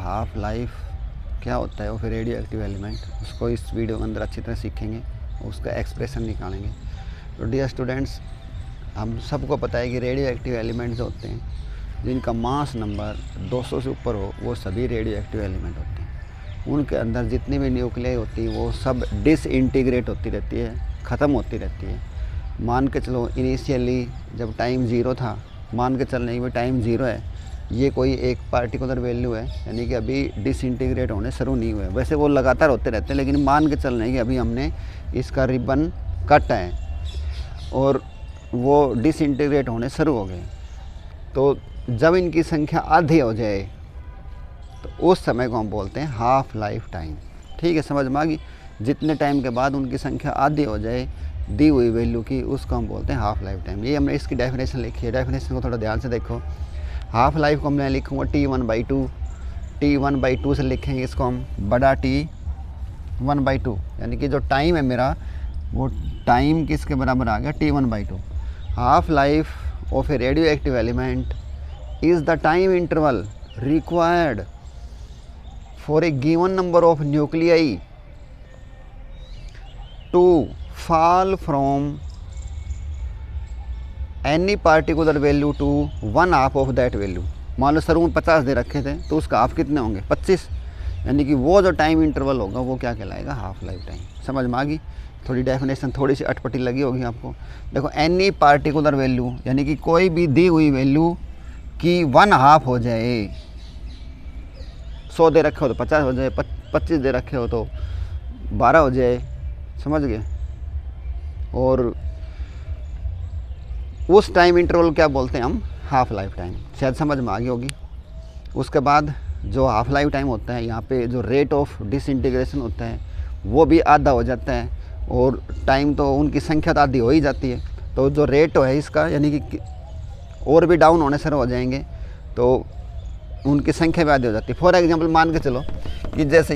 Half life क्या होता है और फिर रेडियो एक्टिव एलिमेंट, उसको इस वीडियो के अंदर अच्छी तरह सीखेंगे, उसका एक्सप्रेशन निकालेंगे। तो डियर स्टूडेंट्स, हम सबको पता है कि रेडियो एक्टिव एलिमेंट जो होते हैं जिनका मास नंबर 200 से ऊपर हो वो सभी रेडियो एक्टिव एलिमेंट होते हैं। उनके अंदर जितनी भी न्यूक्लियाई होती है वो सब डिसइंटीग्रेट होती रहती है, ख़त्म होती रहती है। मान के चलो इनिशियली जब टाइम ज़ीरो था, मान के चलने की टाइम ज़ीरो है, ये कोई एक पार्टिकुलर वैल्यू है, यानी कि अभी डिसइंटीग्रेट होने शुरू नहीं हुए। वैसे वो लगातार होते रहते हैं, लेकिन मान के चलने की अभी हमने इसका रिबन कट है और वो डिसइंटीग्रेट होने शुरू हो गए। तो जब इनकी संख्या आधी हो जाए तो उस समय को हम बोलते हैं हाफ लाइफ टाइम। ठीक है, समझ में आ गई। जितने टाइम के बाद उनकी संख्या आधी हो जाए दी हुई वैल्यू की, उसको हम बोलते हैं हाफ लाइफ टाइम। ये हमने इसकी डेफिनेशन लिखी है, डेफिनेशन को थोड़ा ध्यान से देखो। हाफ लाइफ को मैं लिखूँगा T1/2, T1/2 से लिखेंगे इसको हम बड़ा T1/2, यानी कि जो टाइम है मेरा वो टाइम किसके बराबर आ गया, T1/2। Half life of A radio active element is the time interval required for a given number of nuclei to fall from any particular value to one half of that value। मान लो शुरू में 50 दे रखे थे तो उसका half कितने होंगे, 25, यानी कि वो जो टाइम इंटरवल होगा वो क्या कहलाएगा, हाफ लाइफ टाइम। समझ में आ गई। थोड़ी डेफिनेशन थोड़ी सी अटपटी लगी होगी आपको। देखो एनी पार्टिकुलर वैल्यू, यानी कि कोई भी दी हुई वैल्यू कि 1/2 हो जाए। 100 दे रखे हो तो 50 हो जाए, 25 दे रखे हो तो 12 हो जाए। समझ गए। और उस टाइम इंटरवल क्या बोलते हैं हम, हाफ लाइफ टाइम। शायद समझ में आ गई होगी। उसके बाद जो हाफ लाइफ टाइम होता है, यहाँ पे जो रेट ऑफ डिसइंटीग्रेशन होता है वो भी आधा हो जाता है, और टाइम तो उनकी संख्या तो आधी हो ही जाती है। तो जो रेट है इसका, यानी कि और भी डाउन होने शुरू हो जाएंगे तो उनकी संख्या भी आधी हो जाती है। फॉर एग्जांपल मान के चलो कि जैसे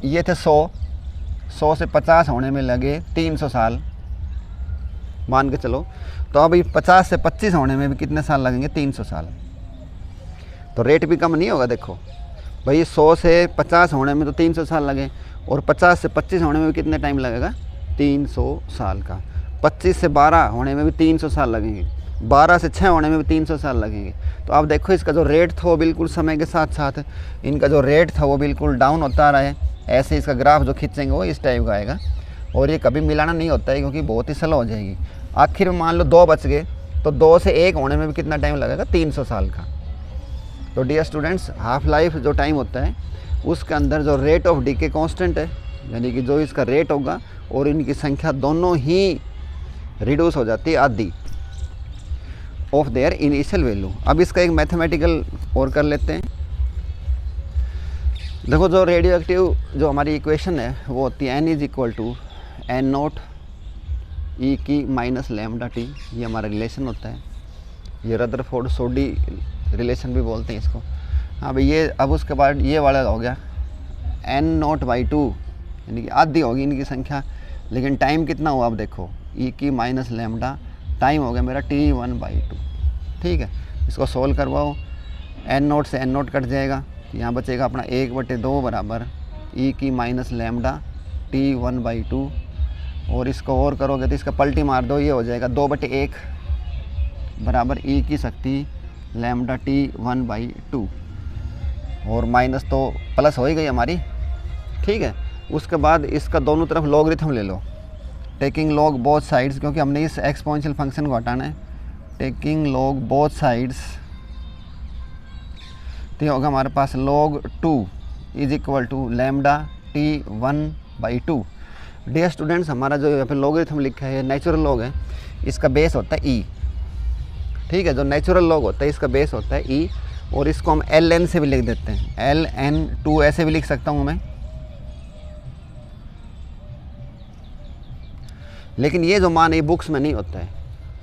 ये थे 100 से 50 होने में लगे 300 साल मान के चलो, तो अभी 50 से 25 होने में भी कितने साल लगेंगे, 300 साल। तो रेट भी कम नहीं होगा। देखो भाई 100 से 50 होने में तो 300 साल लगे, और 50 से 25 होने में भी कितने टाइम लगेगा, 300 साल का। 25 से 12 होने में भी 300 साल लगेंगे, 12 से 6 होने में भी 300 साल लगेंगे। तो आप देखो इसका जो रेट था वो बिल्कुल समय के साथ साथ इनका जो रेट था वो बिल्कुल डाउन होता रहा है। ऐसे इसका ग्राफ जो खींचेंगे वो इस टाइप का आएगा, और ये कभी मिलाना नहीं होता है क्योंकि बहुत ही स्लो हो जाएगी। आखिर में मान लो 2 बच गए तो 2 से 1 होने में भी कितना टाइम लगेगा, 300 साल का। तो डियर स्टूडेंट्स, हाफ लाइफ जो टाइम होता है उसके अंदर जो रेट ऑफ डीके कांस्टेंट है, यानी कि जो इसका रेट होगा और इनकी संख्या दोनों ही रिड्यूस हो जाती है आधी ऑफ देयर इनिशियल वैल्यू। अब इसका एक मैथमेटिकल और कर लेते हैं। देखो जो रेडियो एक्टिव जो हमारी इक्वेशन है वो होती है N=N0 E की माइनस लैम्डा टी। ये हमारा रिलेशन होता है, ये रदरफोर्ड सोडी रिलेशन भी बोलते हैं इसको। हाँ भाई, ये अब उसके बाद ये वाला हो गया N0/2, यानी कि आधी होगी इनकी संख्या, लेकिन टाइम कितना हुआ अब देखो, E की माइनस लैम्डा, टाइम हो गया मेरा T1/2। ठीक है, इसको सोल्व करवाओ। N0 से N0 कट जाएगा, यहाँ बचेगा अपना 1/2 बराबर E की माइनस लैम्डा T1/2, और इसको और करोगे तो इसका पलटी मार दो, ये हो जाएगा 2/1 बराबर E की शक्ति लैम्डा T1/2, और माइनस तो प्लस हो ही गई हमारी। ठीक है, उसके बाद इसका दोनों तरफ लॉगरिथम ले लो, टेकिंग लॉग बोथ साइड्स, क्योंकि हमने इस एक्सपोनेंशियल फंक्शन को हटाना है। टेकिंग लॉग बोथ साइड्स, तो होगा हमारे पास log 2 = lambda T1/2। Dear students, हमारा जो यहाँ पे लॉगरिथम लिखा है नेचुरल लॉग है, इसका बेस होता है E। ठीक है, जो नेचुरल लॉग होता है इसका बेस होता है E, और इसको हम ln से भी लिख देते हैं, ln2 ऐसे भी लिख सकता हूँ मैं। लेकिन ये जो मान है बुक्स में नहीं होता है,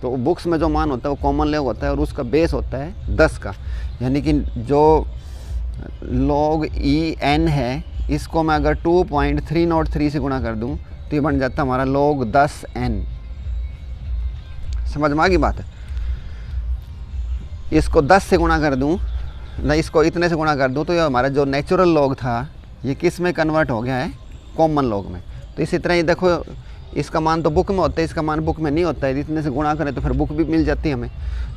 तो बुक्स में जो मान होता है वो कॉमन लॉग होता है, और उसका बेस होता है 10 का, यानी कि जो log En है इसको मैं अगर 2.303 से गुणा कर दूं तो ये बन जाता है हमारा log 10n। समझ में आ गई बात है। इसको 10 से गुणा कर दूं मैं इसको इतने से गुणा कर दूँ तो ये हमारा जो नेचुरल लॉग था ये किस में कन्वर्ट हो गया है, कॉमन लॉग में। तो इसी तरह ये देखो, इसका मान तो बुक में होता है, इसका मान बुक में नहीं होता है, इतने से गुणा करें तो फिर बुक भी मिल जाती है हमें।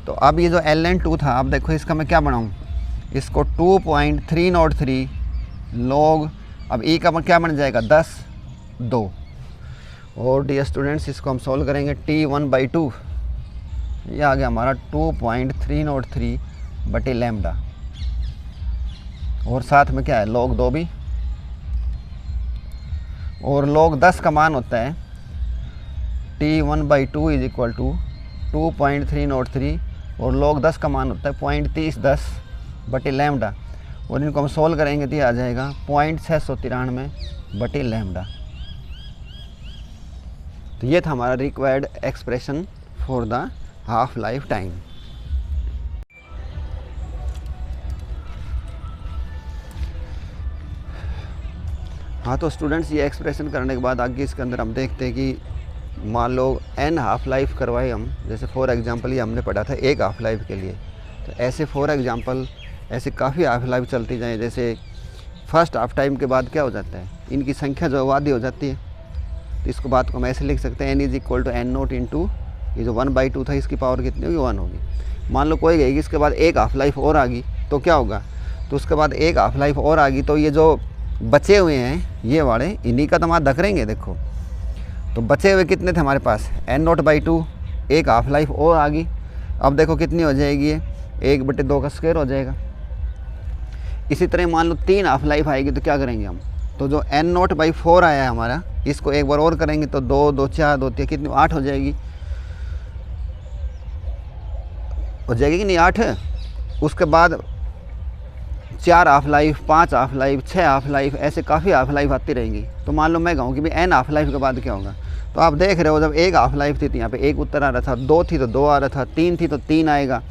तो अब ये जो ln2 था, अब देखो इसका मैं क्या बनाऊँ, इसको 2.303 लॉग, अब ई का क्या बन जाएगा 10 2। और डियर स्टूडेंट्स इसको हम सॉल्व करेंगे t1/2, ये आ गया हमारा 2.303 बटे लैम्डा, और साथ में क्या है log 2 भी, और log 10 का मान होता है t1/2 इज इक्वल टू 2.303, और log 10 का मान होता है 0.3010 बटे लैम्डा, और इनको हम सोल्व करेंगे तो ये आ जाएगा 0.693 बटे लैम्डा। तो ये था हमारा required expression for the half life time. हाँ, तो स्टूडेंट्स ये एक्सप्रेशन करने के बाद आगे इसके अंदर हम देखते हैं कि मान लो n हाफ लाइफ करवाए हम, जैसे फॉर एग्जांपल ये हमने पढ़ा था एक हाफ लाइफ के लिए, तो ऐसे फॉर एग्जांपल ऐसे काफ़ी हाफ लाइफ चलती जाए। जैसे फर्स्ट हाफ टाइम के बाद क्या हो जाता है, इनकी संख्या जो आधी हो जाती है, तो इसको बात को हम ऐसे लिख सकते हैं n is equal to n0 into ये जो 1/2 था, इसकी पावर कितनी होगी 1 होगी। मान लो कोई गई इसके बाद एक हाफ लाइफ और आ गई तो क्या होगा, तो उसके बाद एक हाफ लाइफ और आ गई तो ये जो बचे हुए हैं ये वाले, इन्हीं का तो हमारा धकरेंगे। देखो तो बचे हुए कितने थे हमारे पास, n0/2, एक हाफ लाइफ और आ गई। अब देखो कितनी हो जाएगी ये 1/2 का स्क्वायर हो जाएगा। इसी तरह मान लो 3 हाफ लाइफ आएगी तो क्या करेंगे हम, तो जो n0/4 आया है हमारा, इसको एक बार और करेंगे तो 2 2 4 2 3 कितनी 8 हो जाएगी, कि नहीं 8। उसके बाद 4 half life, 5 half life, 6 half life, ऐसे काफ़ी हाफ लाइफ आती रहेंगी। तो मान लो मैं कहूँ कि भाई n हाफ लाइफ के बाद क्या होगा, तो आप देख रहे हो जब एक हाफ लाइफ थी तो यहाँ पे एक उत्तर आ रहा था, 2 थी तो 2 आ रहा था, 3 थी तो 3 आएगा,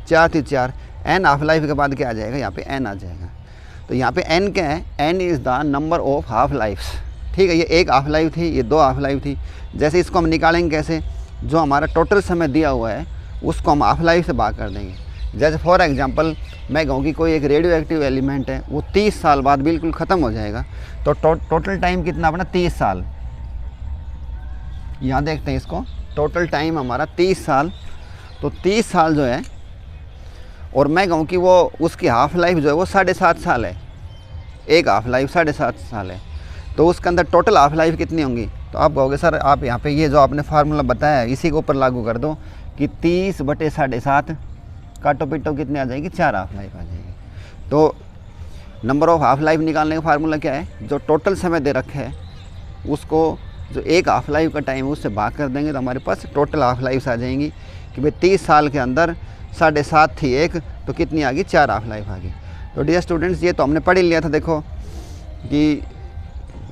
4 थी 4। n हाफ लाइफ के बाद क्या आ जाएगा, यहाँ पे n आ जाएगा। तो यहाँ पे n क्या है, n is the number of half lives. ठीक है, ये एक हाफ लाइफ थी, ये 2 हाफ लाइफ थी। जैसे इसको हम निकालेंगे कैसे, जो हमारा टोटल समय दिया हुआ है उसको हम हाफ लाइफ से भाग कर देंगे। जैसे फॉर एग्जांपल मैं कहूँ कि कोई एक रेडियो एक्टिव एलिमेंट है, वो 30 साल बाद बिल्कुल ख़त्म हो जाएगा, तो टोटल टाइम कितना अपना 30 साल। यहाँ देखते हैं इसको, टोटल टाइम हमारा 30 साल। तो 30 साल जो है, और मैं कहूँ कि वो उसकी हाफ लाइफ जो है वो 7.5 साल है, एक हाफ लाइफ 7.5 साल है, तो उसके अंदर टोटल हाफ लाइफ कितनी होंगी। तो आप कहोगे सर आप यहाँ पे ये जो आपने फार्मूला बताया है इसी के ऊपर लागू कर दो कि 30/7.5 काटो पिटो कितनी आ जाएगी, 4 हाफ लाइफ आ जाएगी। तो नंबर ऑफ हाफ लाइफ निकालने का फार्मूला क्या है, जो टोटल समय दे रखा है उसको जो एक हाफ लाइफ का टाइम है उससे भाग कर देंगे तो हमारे पास टोटल हाफ लाइफ आ जाएंगी कि भाई 30 साल के अंदर 7.5 थी एक, तो कितनी आ गई, 4 हाफ लाइफ आ गई। तो डियर स्टूडेंट्स ये तो हमने पढ़ ही लिया था, देखो कि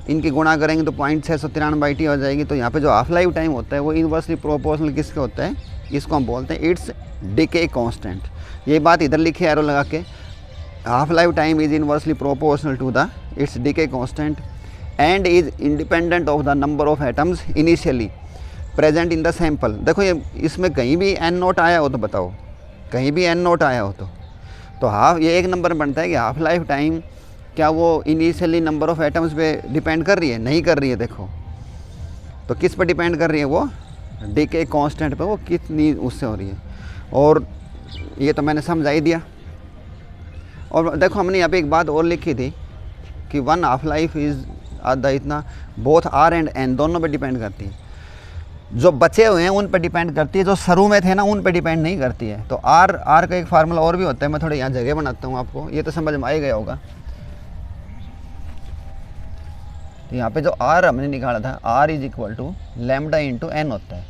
इनकी गुणा करेंगे तो 0.693/t हो जाएगी। तो यहाँ पे जो हाफ लाइफ टाइम होता है वो इनवर्सली प्रोपोर्शनल किसके होता है, इसको हम बोलते हैं इट्स डिके कांस्टेंट। ये बात इधर लिखी है एरो लगा के, half life time is inversely proportional to the its decay constant and is independent of the number of atoms initially present in the sample. देखो ये इसमें कहीं भी n0 आया हो तो बताओ, कहीं भी n0 आया हो तो हाफ ये एक नंबर बनता है कि हाफ लाइफ टाइम क्या वो इनिशियली नंबर ऑफ एटम्स पे डिपेंड कर रही है, नहीं कर रही है। देखो तो किस पर डिपेंड कर रही है, वो डीके कांस्टेंट पे, वो कितनी उससे हो रही है। और ये तो मैंने समझा ही दिया। और देखो हमने यहाँ पे एक बात और लिखी थी कि 1 हाफ लाइफ इज़ आधा इतना, बोथ आर एंड एन दोनों पे डिपेंड करती है। जो बचे हुए हैं उन पे डिपेंड करती है, जो शुरू में थे ना उन पे डिपेंड नहीं करती है। तो आर का एक फार्मूला और भी होता है, मैं थोड़ा यहाँ जगह बनाता हूँ आपको, ये तो समझ में आ ही गया होगा। तो यहाँ पे जो आर हमने निकाला था, R is equal to lambda into N होता है।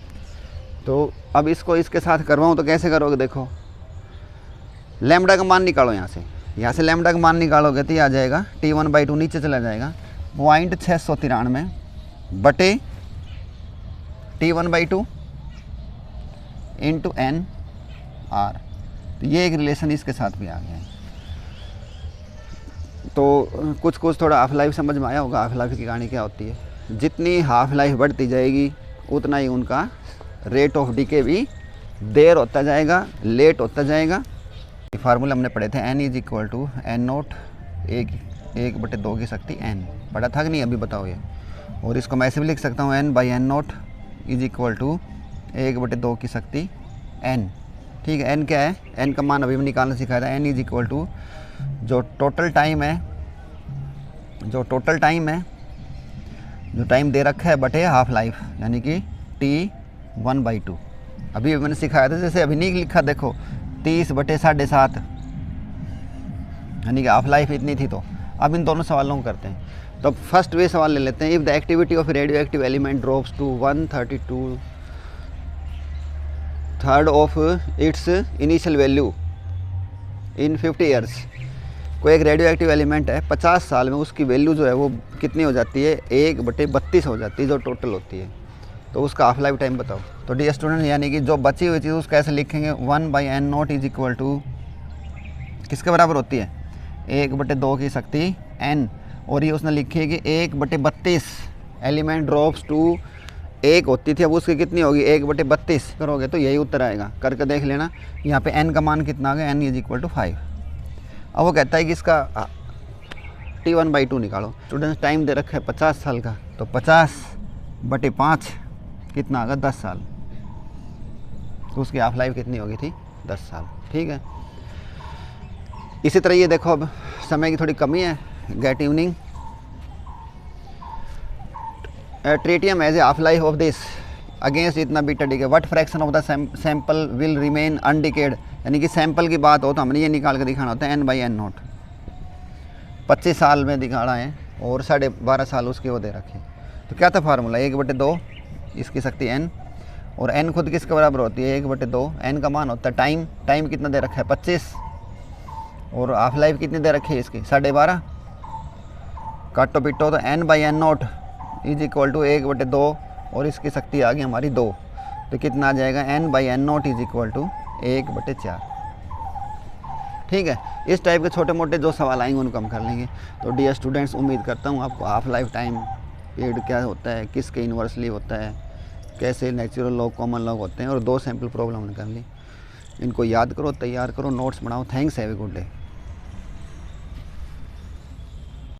तो अब इसको इसके साथ करवाऊँ तो कैसे करोगे, देखो लैम्डा का मान निकालो, यहाँ से लैम्डा का मान निकालोगे तो ये आ जाएगा t1/2 नीचे चला जाएगा 0.693 बटे t1/2 इंटू एन आर। तो ये एक रिलेशन इसके साथ भी आ गया है। तो कुछ थोड़ा हाफ लाइफ समझ में आया होगा, हाफ लाइफ की कहानी क्या होती है। जितनी हाफ लाइफ बढ़ती जाएगी उतना ही उनका रेट ऑफ डिके भी देर होता जाएगा, लेट होता जाएगा। ये फार्मूला हमने पढ़े थे, n is equal to N naught 1/2 की शक्ति n। पढ़ा था कि नहीं, अभी बताओ ये। और इसको मैं ऐसे भी लिख सकता हूँ n by N naught is equal to 1/2 की शक्ति n। ठीक है, n क्या है, n का मान अभी भी निकालना सिखाया था। n इज इक्वल टू जो टोटल टाइम है, जो टाइम दे रखा है बटे हाफ लाइफ, यानी कि t1/2। अभी मैंने सिखाया था, जैसे अभी नहीं लिखा देखो 30/7.5, यानी कि हाफ लाइफ इतनी थी। तो अब इन दोनों सवालों को करते हैं। तो फर्स्ट वे सवाल ले लेते हैं। If the activity of radioactive element drops to 1/32 of its initial value in 50 years. कोई एक रेडियो एक्टिव एलिमेंट है, 50 साल में उसकी वैल्यू जो है वो कितनी हो जाती है, 1/32 हो जाती है जो टोटल होती है। तो उसका हाफ लाइफ टाइम बताओ। तो डियर स्टूडेंट, यानी कि जो बची हुई चीज़ उसको कैसे लिखेंगे, 1/n0 इज इक्वल टू किसके बराबर होती है, 1/2 की शक्ति n। और ये उसने लिखी है कि 1/32 एलिमेंट ड्रॉप्स टू 1 होती थी, अब उसकी कितनी होगी, 1/32 करोगे तो यही उत्तर आएगा। करके देख लेना। यहाँ पे n का मान कितना आ गया, n इज इक्वल टू 5। अब वो कहता है कि इसका t1/2 निकालो। स्टूडेंट्स, टाइम दे रखा है 50 साल का, तो 50/5 कितना आ गया, 10 साल। तो उसकी हाफ लाइफ कितनी होगी थी, 10 साल। ठीक है, इसी तरह ये देखो, अब समय की थोड़ी कमी है। Get evening, tritium has a half life of this against इतना beta decay, what fraction of the sample will remain undecayed. यानी कि सैंपल की बात हो तो हमने ये निकाल कर दिखाना होता है n/n0। 25 साल में दिखाना है और 12.5 साल उसके वो दे रखे। तो क्या था फार्मूला, 1/2 इसकी शक्ति n, और n खुद किसके बराबर होती है, 1/2। n का मान होता है टाइम, टाइम कितना दे रखा है, 25, और हाफ लाइफ कितनी दे रखी है इसकी, 12.5। काटो पिटो तो n/n0 इज इक्वल टू 1/2, और इसकी शक्ति आ गई हमारी 2। तो कितना आ जाएगा, n/n0 इज इक्वल टू 1/4। ठीक है, इस टाइप के छोटे मोटे जो सवाल आएंगे उनको हम कर लेंगे। तो डियर स्टूडेंट्स, उम्मीद करता हूँ आपको हाफ लाइफ टाइम पीरियड क्या होता है, किसके इन्वर्सली होता है, कैसे नेचुरल लॉग, कॉमन लॉग होते हैं, और 2 सैम्पल प्रॉब्लम हमने कर ली। इनको याद करो, तैयार करो, नोट्स बनाओ। Thanks, have a good day.